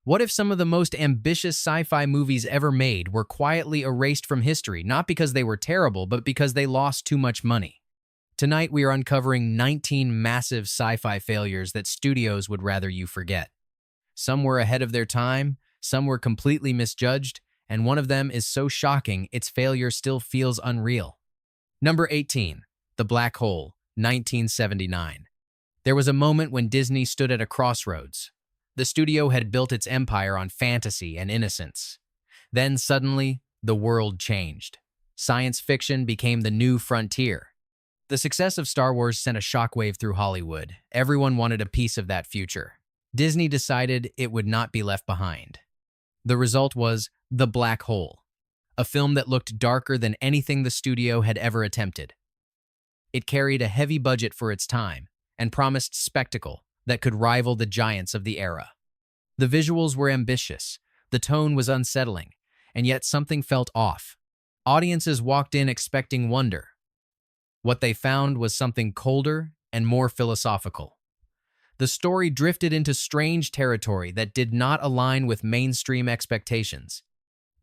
What if some of the most ambitious sci-fi movies ever made were quietly erased from history, not because they were terrible, but because they lost too much money? Tonight, we are uncovering 19 massive sci-fi failures that studios would rather you forget. Some were ahead of their time, some were completely misjudged, and one of them is so shocking its failure still feels unreal. Number 18. The Black Hole, 1979. There was a moment when Disney stood at a crossroads. The studio had built its empire on fantasy and innocence. Then suddenly, the world changed. Science fiction became the new frontier. The success of Star Wars sent a shockwave through Hollywood. Everyone wanted a piece of that future. Disney decided it would not be left behind. The result was The Black Hole, a film that looked darker than anything the studio had ever attempted. It carried a heavy budget for its time and promised spectacle that could rival the giants of the era. The visuals were ambitious, the tone was unsettling, and yet something felt off. Audiences walked in expecting wonder. What they found was something colder and more philosophical. The story drifted into strange territory that did not align with mainstream expectations.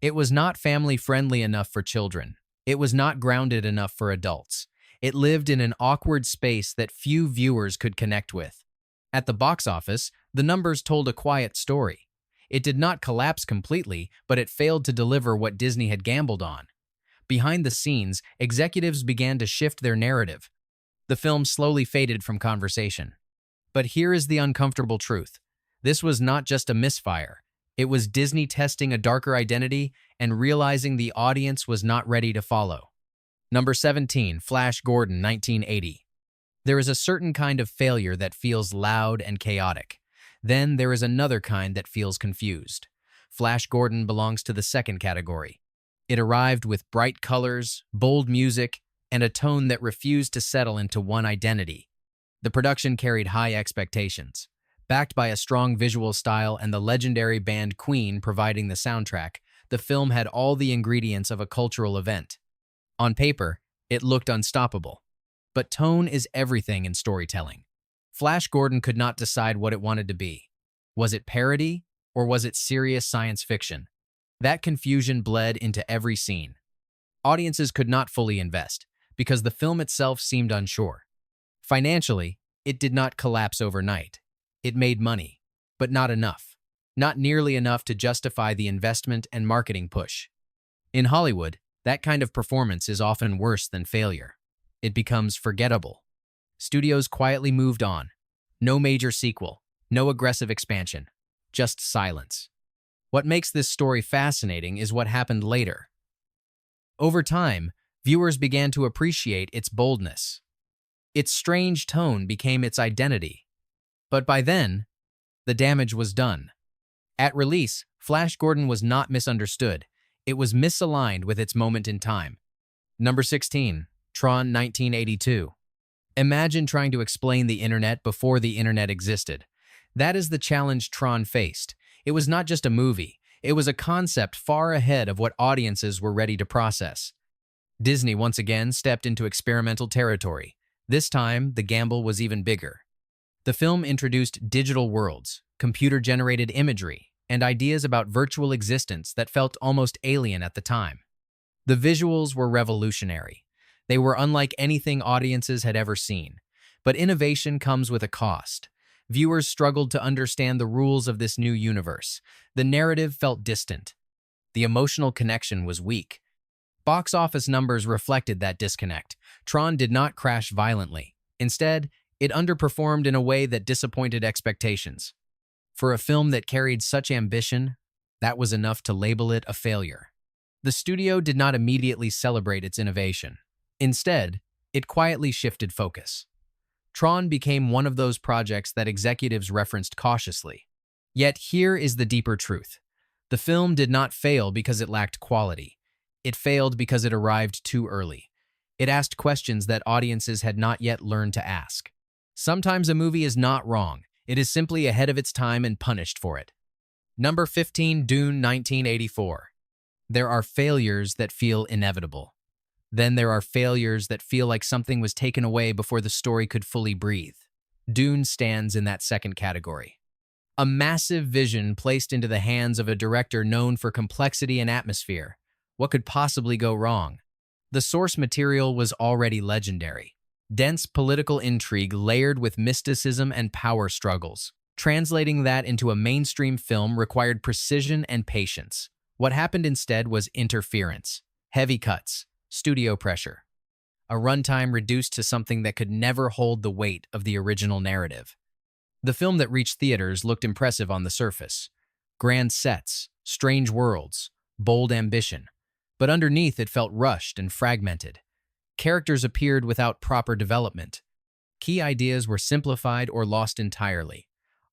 It was not family-friendly enough for children. It was not grounded enough for adults. It lived in an awkward space that few viewers could connect with. At the box office, the numbers told a quiet story. It did not collapse completely, but it failed to deliver what Disney had gambled on. Behind the scenes, executives began to shift their narrative. The film slowly faded from conversation. But here is the uncomfortable truth. This was not just a misfire. It was Disney testing a darker identity and realizing the audience was not ready to follow. Number 17, Flash Gordon, 1980. There is a certain kind of failure that feels loud and chaotic. Then there is another kind that feels confused. Flash Gordon belongs to the second category. It arrived with bright colors, bold music, and a tone that refused to settle into one identity. The production carried high expectations. Backed by a strong visual style and the legendary band Queen providing the soundtrack, the film had all the ingredients of a cultural event. On paper, it looked unstoppable. But tone is everything in storytelling. Flash Gordon could not decide what it wanted to be. Was it parody, or was it serious science fiction? That confusion bled into every scene. Audiences could not fully invest, because the film itself seemed unsure. Financially, it did not collapse overnight. It made money, but not enough. Not nearly enough to justify the investment and marketing push. In Hollywood, that kind of performance is often worse than failure. It becomes forgettable. Studios quietly moved on. No major sequel, no aggressive expansion, just silence. What makes this story fascinating is what happened later. Over time, viewers began to appreciate its boldness. Its strange tone became its identity. But by then, the damage was done. At release, Flash Gordon was not misunderstood. It was misaligned with its moment in time. Number 16. Tron, 1982. Imagine trying to explain the internet before the internet existed. That is the challenge Tron faced. It was not just a movie. It was a concept far ahead of what audiences were ready to process. Disney once again stepped into experimental territory. This time, the gamble was even bigger. The film introduced digital worlds, computer-generated imagery, and ideas about virtual existence that felt almost alien at the time. The visuals were revolutionary. They were unlike anything audiences had ever seen. But innovation comes with a cost. Viewers struggled to understand the rules of this new universe. The narrative felt distant. The emotional connection was weak. Box office numbers reflected that disconnect. Tron did not crash violently. Instead, it underperformed in a way that disappointed expectations. For a film that carried such ambition, that was enough to label it a failure. The studio did not immediately celebrate its innovation. Instead, it quietly shifted focus. Tron became one of those projects that executives referenced cautiously. Yet here is the deeper truth. The film did not fail because it lacked quality. It failed because it arrived too early. It asked questions that audiences had not yet learned to ask. Sometimes a movie is not wrong. It is simply ahead of its time and punished for it. Number 15, Dune, 1984. There are failures that feel inevitable. Then there are failures that feel like something was taken away before the story could fully breathe. Dune stands in that second category. A massive vision placed into the hands of a director known for complexity and atmosphere. What could possibly go wrong? The source material was already legendary. Dense political intrigue layered with mysticism and power struggles. Translating that into a mainstream film required precision and patience. What happened instead was interference, heavy cuts, studio pressure. A runtime reduced to something that could never hold the weight of the original narrative. The film that reached theaters looked impressive on the surface. Grand sets, strange worlds, bold ambition. But underneath it felt rushed and fragmented. Characters appeared without proper development. Key ideas were simplified or lost entirely.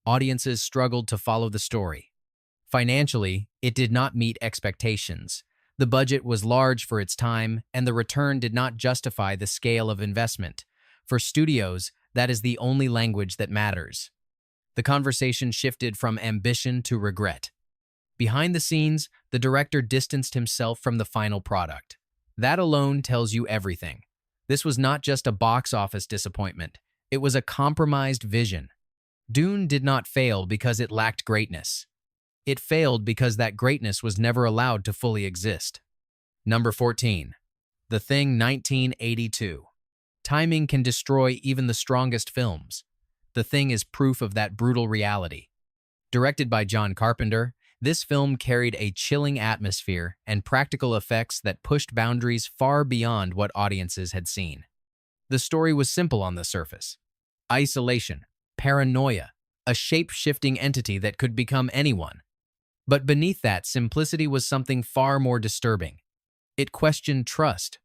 Audiences struggled to follow the story. Financially, it did not meet expectations. The budget was large for its time, and the return did not justify the scale of investment. For studios, that is the only language that matters. The conversation shifted from ambition to regret. Behind the scenes, the director distanced himself from the final product. That alone tells you everything. This was not just a box office disappointment. It was a compromised vision. Dune did not fail because it lacked greatness. It failed because that greatness was never allowed to fully exist. Number 14. The Thing 1982. Timing can destroy even the strongest films. The Thing is proof of that brutal reality. Directed by John Carpenter, this film carried a chilling atmosphere and practical effects that pushed boundaries far beyond what audiences had seen. The story was simple on the surface. Isolation, paranoia, a shape-shifting entity that could become anyone. But beneath that simplicity was something far more disturbing. It questioned trust.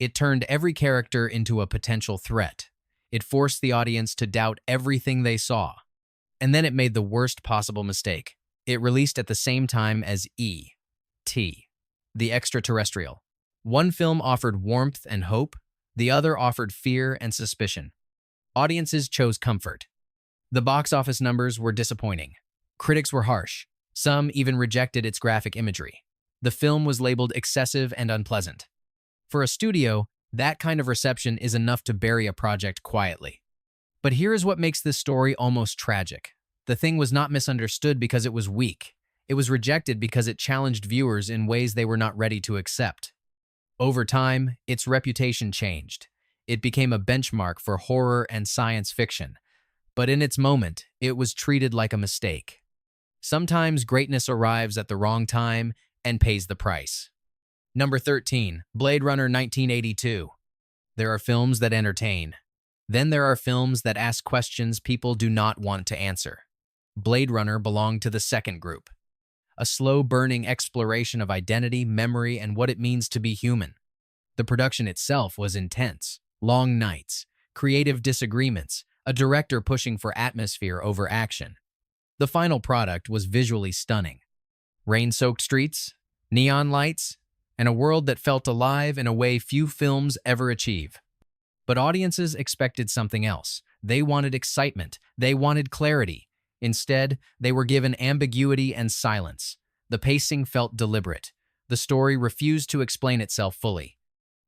It turned every character into a potential threat. It forced the audience to doubt everything they saw. And then it made the worst possible mistake. It released at the same time as E.T., The Extraterrestrial. One film offered warmth and hope, the other offered fear and suspicion. Audiences chose comfort. The box office numbers were disappointing. Critics were harsh. Some even rejected its graphic imagery. The film was labeled excessive and unpleasant. For a studio, that kind of reception is enough to bury a project quietly. But here is what makes this story almost tragic. The Thing was not misunderstood because it was weak. It was rejected because it challenged viewers in ways they were not ready to accept. Over time, its reputation changed. It became a benchmark for horror and science fiction. But in its moment, it was treated like a mistake. Sometimes greatness arrives at the wrong time and pays the price. Number 13. Blade Runner 1982. There are films that entertain. Then there are films that ask questions people do not want to answer. Blade Runner belonged to the second group. A slow-burning exploration of identity, memory, and what it means to be human. The production itself was intense. Long nights, creative disagreements, a director pushing for atmosphere over action. The final product was visually stunning. Rain-soaked streets, neon lights, and a world that felt alive in a way few films ever achieve. But audiences expected something else. They wanted excitement. They wanted clarity. Instead, they were given ambiguity and silence. The pacing felt deliberate. The story refused to explain itself fully.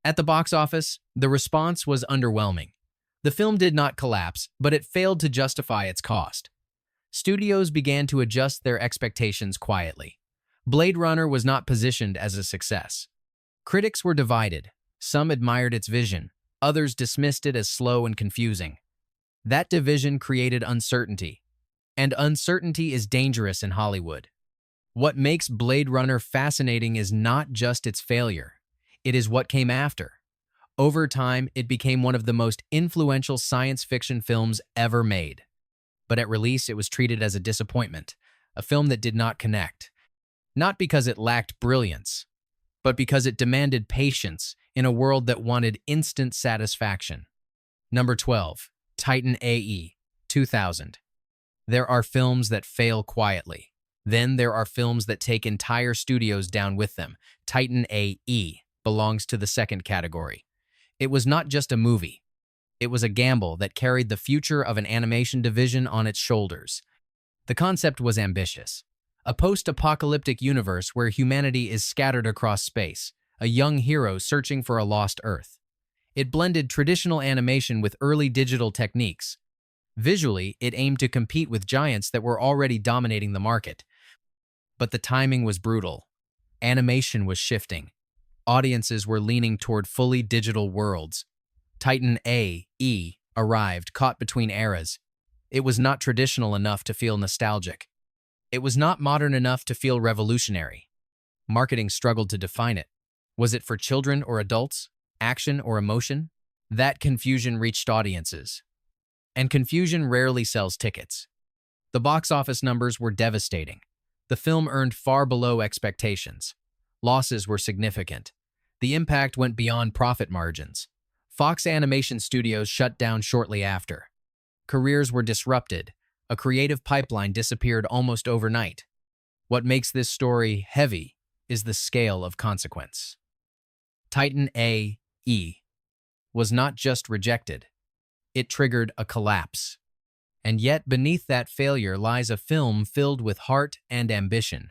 At the box office, the response was underwhelming. The film did not collapse, but it failed to justify its cost. Studios began to adjust their expectations quietly. Blade Runner was not positioned as a success. Critics were divided. Some admired its vision. Others dismissed it as slow and confusing. That division created uncertainty. And uncertainty is dangerous in Hollywood. What makes Blade Runner fascinating is not just its failure. It is what came after. Over time, it became one of the most influential science fiction films ever made. But at release, it was treated as a disappointment, a film that did not connect. Not because it lacked brilliance, but because it demanded patience in a world that wanted instant satisfaction. Number 12. Titan AE, 2000. There are films that fail quietly. Then there are films that take entire studios down with them. Titan AE belongs to the second category. It was not just a movie. It was a gamble that carried the future of an animation division on its shoulders. The concept was ambitious. A post-apocalyptic universe where humanity is scattered across space, a young hero searching for a lost Earth. It blended traditional animation with early digital techniques. Visually, it aimed to compete with giants that were already dominating the market. But the timing was brutal. Animation was shifting. Audiences were leaning toward fully digital worlds. Titan A.E. arrived, caught between eras. It was not traditional enough to feel nostalgic. It was not modern enough to feel revolutionary. Marketing struggled to define it. Was it for children or adults? Action or emotion? That confusion reached audiences. And confusion rarely sells tickets. The box office numbers were devastating. The film earned far below expectations. Losses were significant. The impact went beyond profit margins. Fox Animation Studios shut down shortly after. Careers were disrupted. A creative pipeline disappeared almost overnight. What makes this story heavy is the scale of consequence. Titan A.E. was not just rejected. It triggered a collapse. And yet beneath that failure lies a film filled with heart and ambition.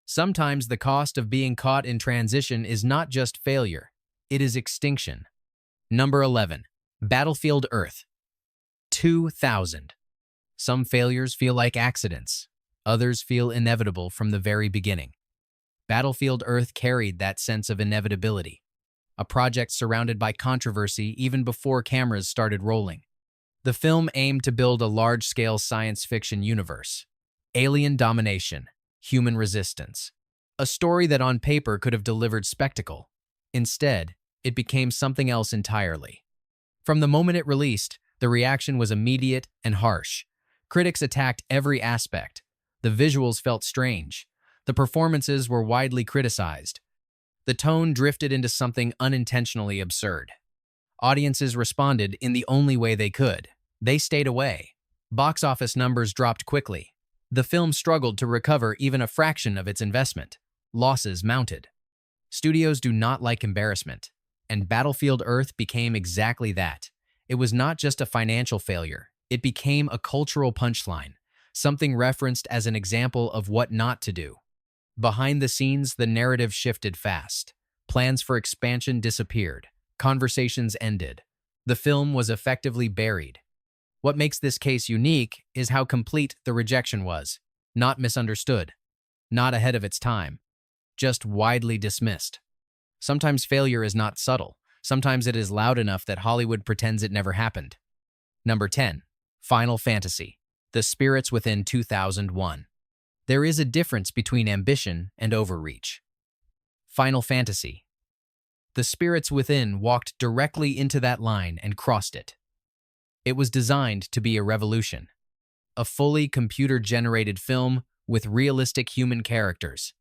Sometimes the cost of being caught in transition is not just failure, it is extinction. Number 11. Battlefield Earth. 2000. Some failures feel like accidents. Others feel inevitable from the very beginning. Battlefield Earth carried that sense of inevitability. A project surrounded by controversy even before cameras started rolling. The film aimed to build a large-scale science fiction universe. Alien domination, human resistance. A story that on paper could have delivered spectacle. Instead, it became something else entirely. From the moment it released, the reaction was immediate and harsh. Critics attacked every aspect. The visuals felt strange. The performances were widely criticized. The tone drifted into something unintentionally absurd. Audiences responded in the only way they could. They stayed away. Box office numbers dropped quickly. The film struggled to recover even a fraction of its investment. Losses mounted. Studios do not like embarrassment, and Battlefield Earth became exactly that. It was not just a financial failure. It became a cultural punchline, something referenced as an example of what not to do. Behind the scenes, the narrative shifted fast. Plans for expansion disappeared. Conversations ended. The film was effectively buried. What makes this case unique is how complete the rejection was. Not misunderstood. Not ahead of its time. Just widely dismissed. Sometimes failure is not subtle. Sometimes it is loud enough that Hollywood pretends it never happened. Number 10. Final Fantasy. The Spirits Within 2001. There is a difference between ambition and overreach. Final Fantasy. The Spirits Within walked directly into that line and crossed it. It was designed to be a revolution. A fully computer-generated film with realistic human characters.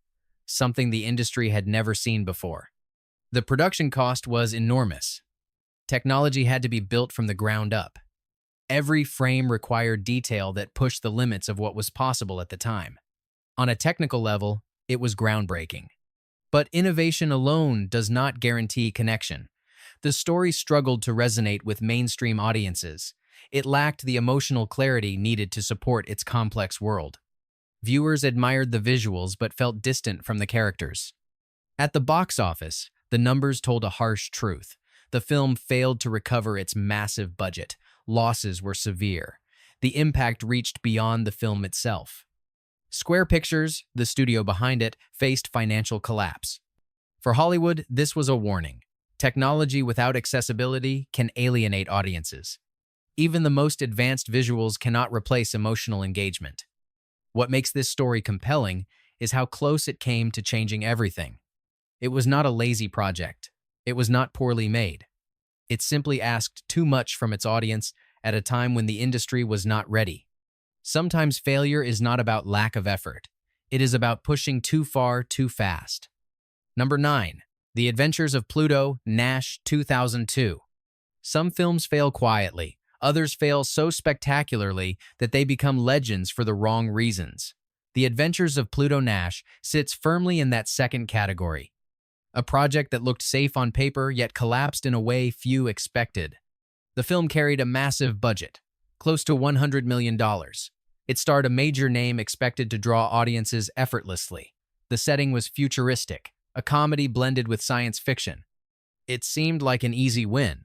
Something the industry had never seen before. The production cost was enormous. Technology had to be built from the ground up. Every frame required detail that pushed the limits of what was possible at the time. On a technical level, it was groundbreaking. But innovation alone does not guarantee connection. The story struggled to resonate with mainstream audiences. It lacked the emotional clarity needed to support its complex world. Viewers admired the visuals but felt distant from the characters. At the box office, the numbers told a harsh truth. The film failed to recover its massive budget. Losses were severe. The impact reached beyond the film itself. Square Pictures, the studio behind it, faced financial collapse. For Hollywood, this was a warning. Technology without accessibility can alienate audiences. Even the most advanced visuals cannot replace emotional engagement. What makes this story compelling is how close it came to changing everything. It was not a lazy project. It was not poorly made. It simply asked too much from its audience at a time when the industry was not ready. Sometimes failure is not about lack of effort. It is about pushing too far too fast. Number 9. The Adventures of Pluto, Nash, 2002. Some films fail quietly. Others fail so spectacularly that they become legends for the wrong reasons. The Adventures of Pluto Nash sits firmly in that second category. A project that looked safe on paper yet collapsed in a way few expected. The film carried a massive budget, close to $100 million. It starred a major name expected to draw audiences effortlessly. The setting was futuristic, a comedy blended with science fiction. It seemed like an easy win,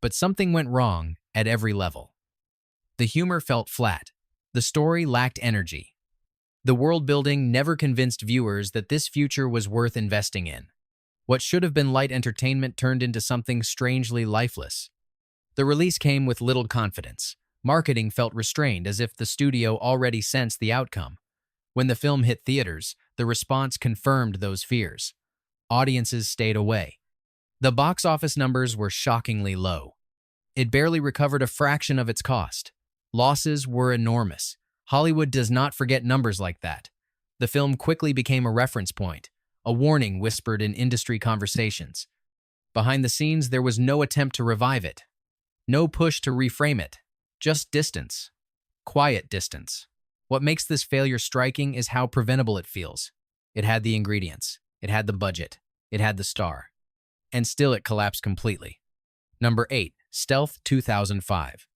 but something went wrong at every level. The humor felt flat. The story lacked energy. The world building never convinced viewers that this future was worth investing in. What should have been light entertainment turned into something strangely lifeless. The release came with little confidence. Marketing felt restrained, as if the studio already sensed the outcome. When the film hit theaters, the response confirmed those fears. Audiences stayed away. The box office numbers were shockingly low. It barely recovered a fraction of its cost. Losses were enormous. Hollywood does not forget numbers like that. The film quickly became a reference point, a warning whispered in industry conversations. Behind the scenes, there was no attempt to revive it. No push to reframe it. Just distance. Quiet distance. What makes this failure striking is how preventable it feels. It had the ingredients. It had the budget. It had the star. And still it collapsed completely. Number 8. Stealth 2005.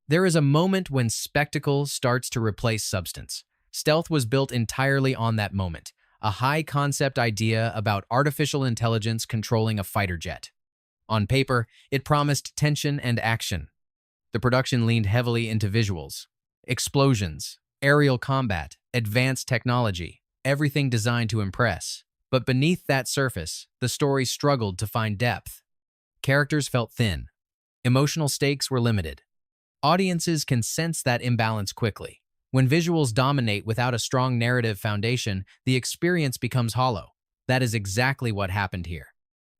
There is a moment when spectacle starts to replace substance. Stealth was built entirely on that moment, a high-concept idea about artificial intelligence controlling a fighter jet. On paper, it promised tension and action. The production leaned heavily into visuals, explosions, aerial combat, advanced technology, everything designed to impress. But beneath that surface, the story struggled to find depth. Characters felt thin. Emotional stakes were limited. Audiences can sense that imbalance quickly. When visuals dominate without a strong narrative foundation, the experience becomes hollow. That is exactly what happened here.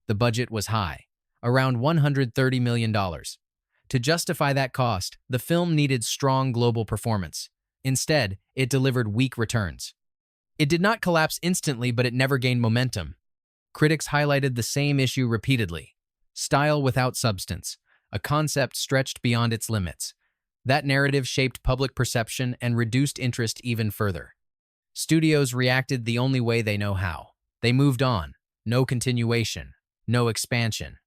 The budget was high, around $130 million. To justify that cost, the film needed strong global performance. Instead, it delivered weak returns. It did not collapse instantly, but it never gained momentum. Critics highlighted the same issue repeatedly. Style without substance, a concept stretched beyond its limits. That narrative shaped public perception and reduced interest even further. Studios reacted the only way they know how. They moved on. No continuation. No expansion.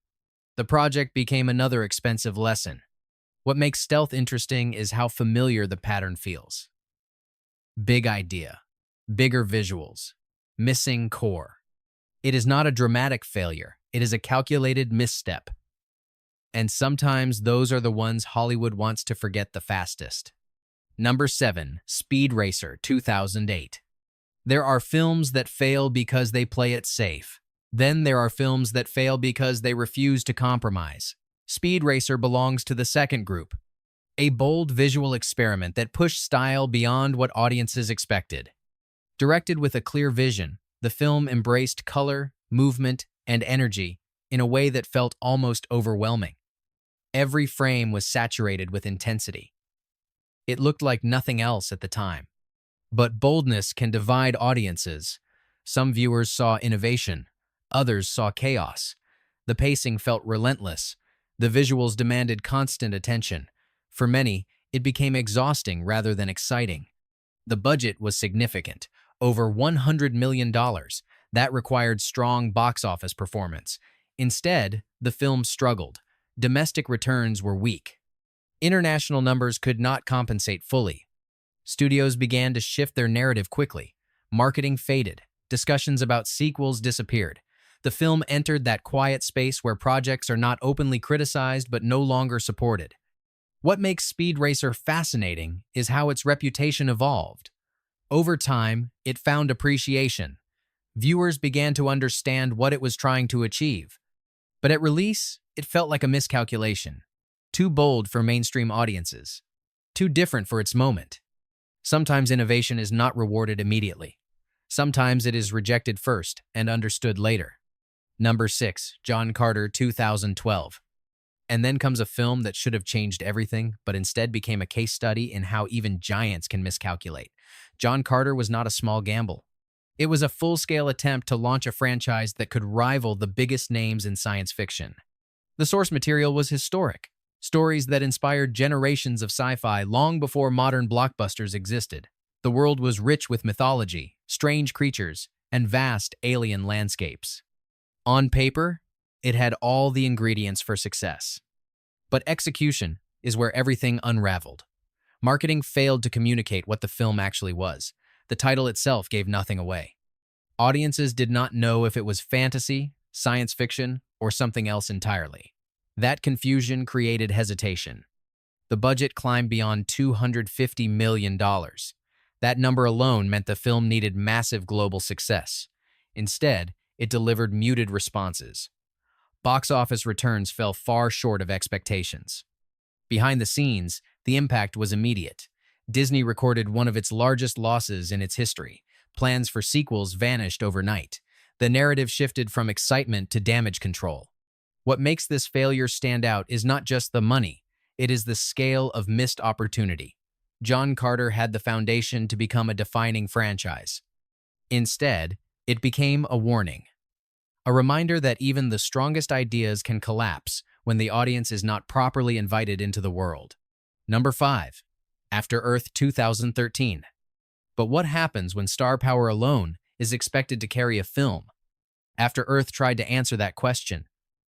The project became another expensive lesson. What makes Stealth interesting is how familiar the pattern feels. Big idea. Bigger visuals. Missing core. It is not a dramatic failure. It is a calculated misstep. And sometimes those are the ones Hollywood wants to forget the fastest. Number 7. Speed Racer 2008. There are films that fail because they play it safe. Then there are films that fail because they refuse to compromise. Speed Racer belongs to the second group. A bold visual experiment that pushed style beyond what audiences expected. Directed with a clear vision, the film embraced color, movement, and energy in a way that felt almost overwhelming. Every frame was saturated with intensity. It looked like nothing else at the time. But boldness can divide audiences. Some viewers saw innovation. Others saw chaos. The pacing felt relentless. The visuals demanded constant attention. For many, it became exhausting rather than exciting. The budget was significant, over $100 million. That required strong box office performance. Instead, the film struggled. Domestic returns were weak. International numbers could not compensate fully. Studios began to shift their narrative quickly. Marketing faded. Discussions about sequels disappeared. The film entered that quiet space where projects are not openly criticized but no longer supported. What makes Speed Racer fascinating is how its reputation evolved. Over time, it found appreciation. Viewers began to understand what it was trying to achieve. But at release, it felt like a miscalculation. Too bold for mainstream audiences. Too different for its moment. Sometimes innovation is not rewarded immediately. Sometimes it is rejected first and understood later. Number 6. John Carter 2012. And then comes a film that should have changed everything, but instead became a case study in how even giants can miscalculate. John Carter was not a small gamble. It was a full-scale attempt to launch a franchise that could rival the biggest names in science fiction. The source material was historic, stories that inspired generations of sci-fi long before modern blockbusters existed. The world was rich with mythology, strange creatures, and vast alien landscapes. On paper, it had all the ingredients for success. But execution is where everything unraveled. Marketing failed to communicate what the film actually was. The title itself gave nothing away. Audiences did not know if it was fantasy, science fiction, or something else entirely. That confusion created hesitation. The budget climbed beyond $250 million. That number alone meant the film needed massive global success. Instead, it delivered muted responses. Box office returns fell far short of expectations. Behind the scenes, the impact was immediate. Disney recorded one of its largest losses in its history. Plans for sequels vanished overnight. The narrative shifted from excitement to damage control. What makes this failure stand out is not just the money, it is the scale of missed opportunity. John Carter had the foundation to become a defining franchise. Instead, it became a warning. A reminder that even the strongest ideas can collapse when the audience is not properly invited into the world. Number 5. After Earth 2013. But what happens when star power alone is expected to carry a film? After Earth tried to answer that question,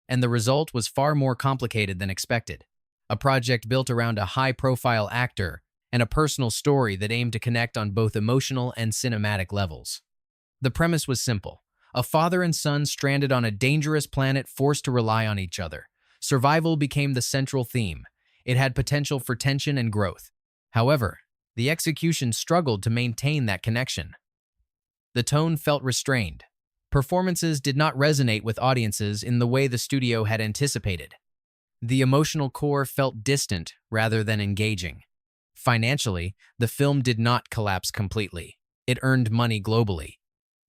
and the result was far more complicated than expected. A project built around a high-profile actor and a personal story that aimed to connect on both emotional and cinematic levels. The premise was simple. A father and son stranded on a dangerous planet forced to rely on each other. Survival became the central theme. It had potential for tension and growth. However, the execution struggled to maintain that connection. The tone felt restrained. Performances did not resonate with audiences in the way the studio had anticipated. The emotional core felt distant rather than engaging. Financially, the film did not collapse completely. It earned money globally.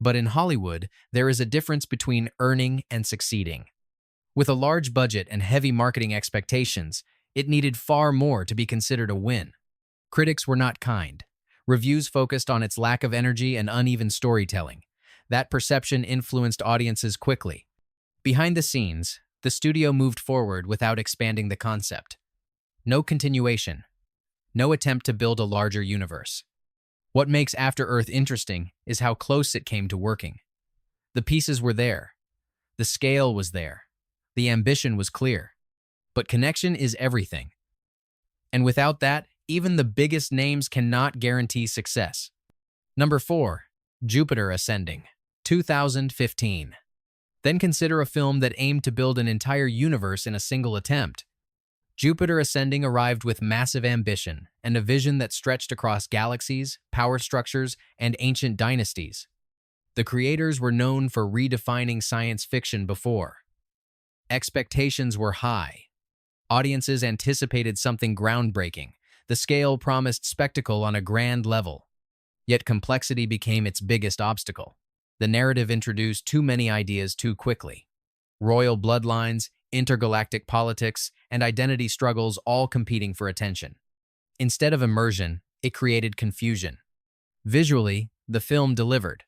But in Hollywood, there is a difference between earning and succeeding. With a large budget and heavy marketing expectations, it needed far more to be considered a win. Critics were not kind. Reviews focused on its lack of energy and uneven storytelling. That perception influenced audiences quickly. Behind the scenes, the studio moved forward without expanding the concept. No continuation. No attempt to build a larger universe. What makes After Earth interesting is how close it came to working. The pieces were there. The scale was there. The ambition was clear. But connection is everything. And without that, even the biggest names cannot guarantee success. Number 4. Jupiter Ascending, 2015. Then consider a film that aimed to build an entire universe in a single attempt. Jupiter Ascending arrived with massive ambition and a vision that stretched across galaxies, power structures, and ancient dynasties. The creators were known for redefining science fiction before. Expectations were high. Audiences anticipated something groundbreaking. The scale promised spectacle on a grand level. Yet complexity became its biggest obstacle. The narrative introduced too many ideas too quickly. Royal bloodlines, intergalactic politics, and identity struggles all competing for attention. Instead of immersion, it created confusion. Visually, the film delivered.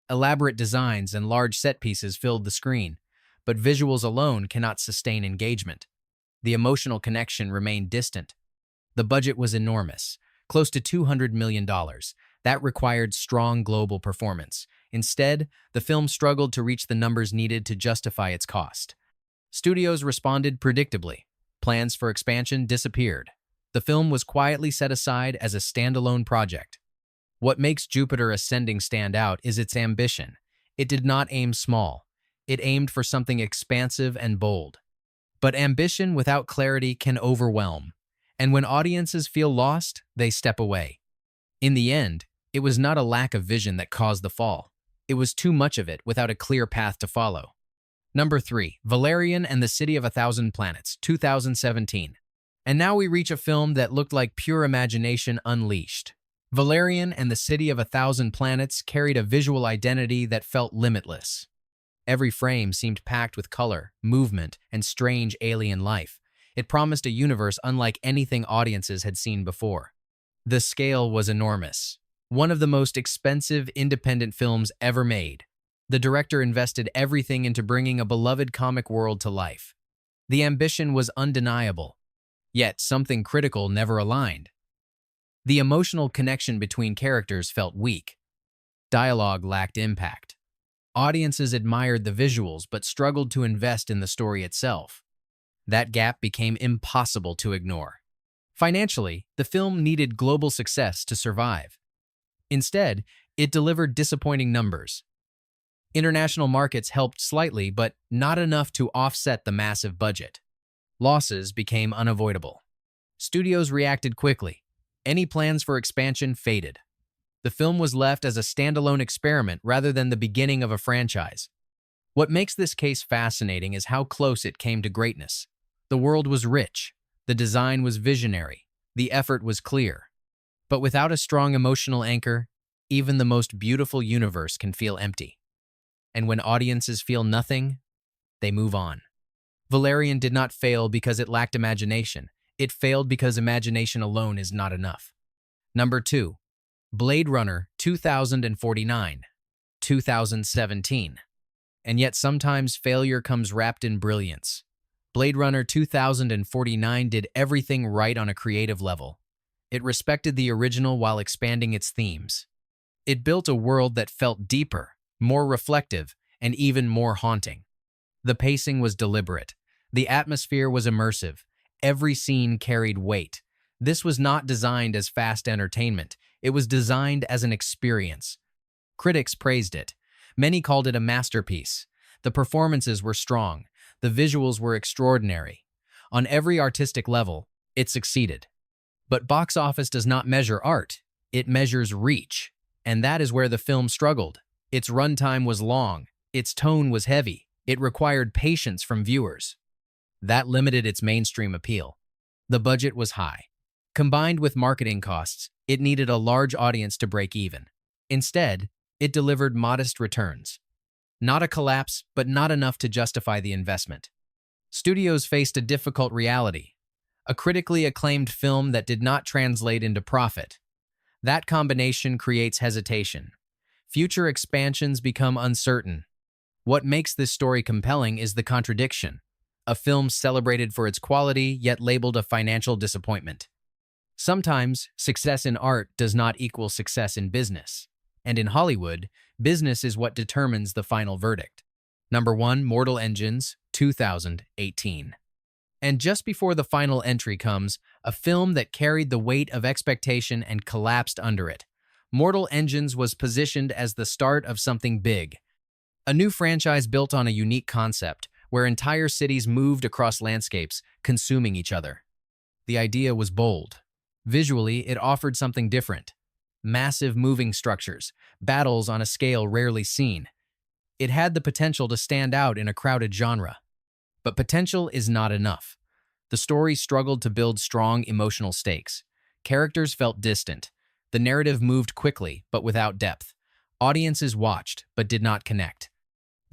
Elaborate designs and large set pieces filled the screen, but visuals alone cannot sustain engagement. The emotional connection remained distant. The budget was enormous, close to $200 million. That required strong global performance. Instead, the film struggled to reach the numbers needed to justify its cost. Studios responded predictably. Plans for expansion disappeared. The film was quietly set aside as a standalone project. What makes Jupiter Ascending stand out is its ambition. It did not aim small. It aimed for something expansive and bold. But ambition without clarity can overwhelm. And when audiences feel lost, they step away. In the end, it was not a lack of vision that caused the fall. It was too much of it without a clear path to follow. Number 3. Valerian and the City of a Thousand Planets, 2017. And now we reach a film that looked like pure imagination unleashed. Valerian and the City of a Thousand Planets carried a visual identity that felt limitless. Every frame seemed packed with color, movement, and strange alien life. It promised a universe unlike anything audiences had seen before. The scale was enormous. One of the most expensive independent films ever made. The director invested everything into bringing a beloved comic world to life. The ambition was undeniable. Yet something critical never aligned. The emotional connection between characters felt weak. Dialogue lacked impact. Audiences admired the visuals but struggled to invest in the story itself. That gap became impossible to ignore. Financially, the film needed global success to survive. Instead, it delivered disappointing numbers. International markets helped slightly, but not enough to offset the massive budget. Losses became unavoidable. Studios reacted quickly. Any plans for expansion faded. The film was left as a standalone experiment rather than the beginning of a franchise. What makes this case fascinating is how close it came to greatness. The world was rich, the design was visionary, the effort was clear. But without a strong emotional anchor, even the most beautiful universe can feel empty. And when audiences feel nothing, they move on. Valerian did not fail because it lacked imagination. It failed because imagination alone is not enough. Number 2. Blade Runner 2049, 2017. And yet sometimes failure comes wrapped in brilliance. Blade Runner 2049 did everything right on a creative level. It respected the original while expanding its themes. It built a world that felt deeper, more reflective, and even more haunting. The pacing was deliberate. The atmosphere was immersive. Every scene carried weight. This was not designed as fast entertainment. It was designed as an experience. Critics praised it. Many called it a masterpiece. The performances were strong. The visuals were extraordinary. On every artistic level, it succeeded. But box office does not measure art. It measures reach. And that is where the film struggled. Its runtime was long. Its tone was heavy. It required patience from viewers. That limited its mainstream appeal. The budget was high. Combined with marketing costs, it needed a large audience to break even. Instead, it delivered modest returns. Not a collapse, but not enough to justify the investment. Studios faced a difficult reality. A critically acclaimed film that did not translate into profit. That combination creates hesitation. Future expansions become uncertain. What makes this story compelling is the contradiction. A film celebrated for its quality, yet labeled a financial disappointment. Sometimes, success in art does not equal success in business. And in Hollywood, business is what determines the final verdict. Number 1, Mortal Engines, 2018. And just before the final entry comes, a film that carried the weight of expectation and collapsed under it. Mortal Engines was positioned as the start of something big. A new franchise built on a unique concept, where entire cities moved across landscapes, consuming each other. The idea was bold. Visually, it offered something different. Massive moving structures, battles on a scale rarely seen. It had the potential to stand out in a crowded genre. But potential is not enough. The story struggled to build strong emotional stakes. Characters felt distant. The narrative moved quickly, but without depth. Audiences watched, but did not connect.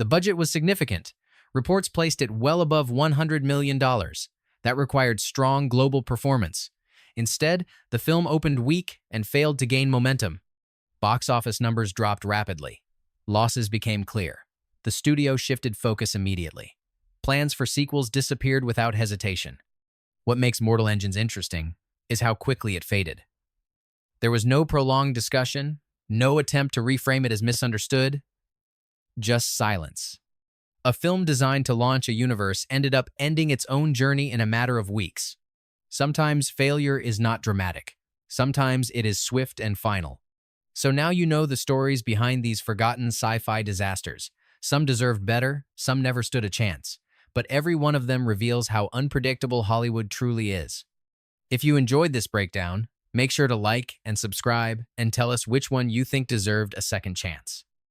The budget was significant. Reports placed it well above $100 million. That required strong global performance. Instead, the film opened weak and failed to gain momentum. Box office numbers dropped rapidly. Losses became clear. The studio shifted focus immediately. Plans for sequels disappeared without hesitation. What makes Mortal Engines interesting is how quickly it faded. There was no prolonged discussion, no attempt to reframe it as misunderstood, just silence. A film designed to launch a universe ended up ending its own journey in a matter of weeks. Sometimes failure is not dramatic. Sometimes it is swift and final. So now you know the stories behind these forgotten sci-fi disasters. Some deserved better, some never stood a chance. But every one of them reveals how unpredictable Hollywood truly is. If you enjoyed this breakdown, make sure to like and subscribe and tell us which one you think deserved a second chance.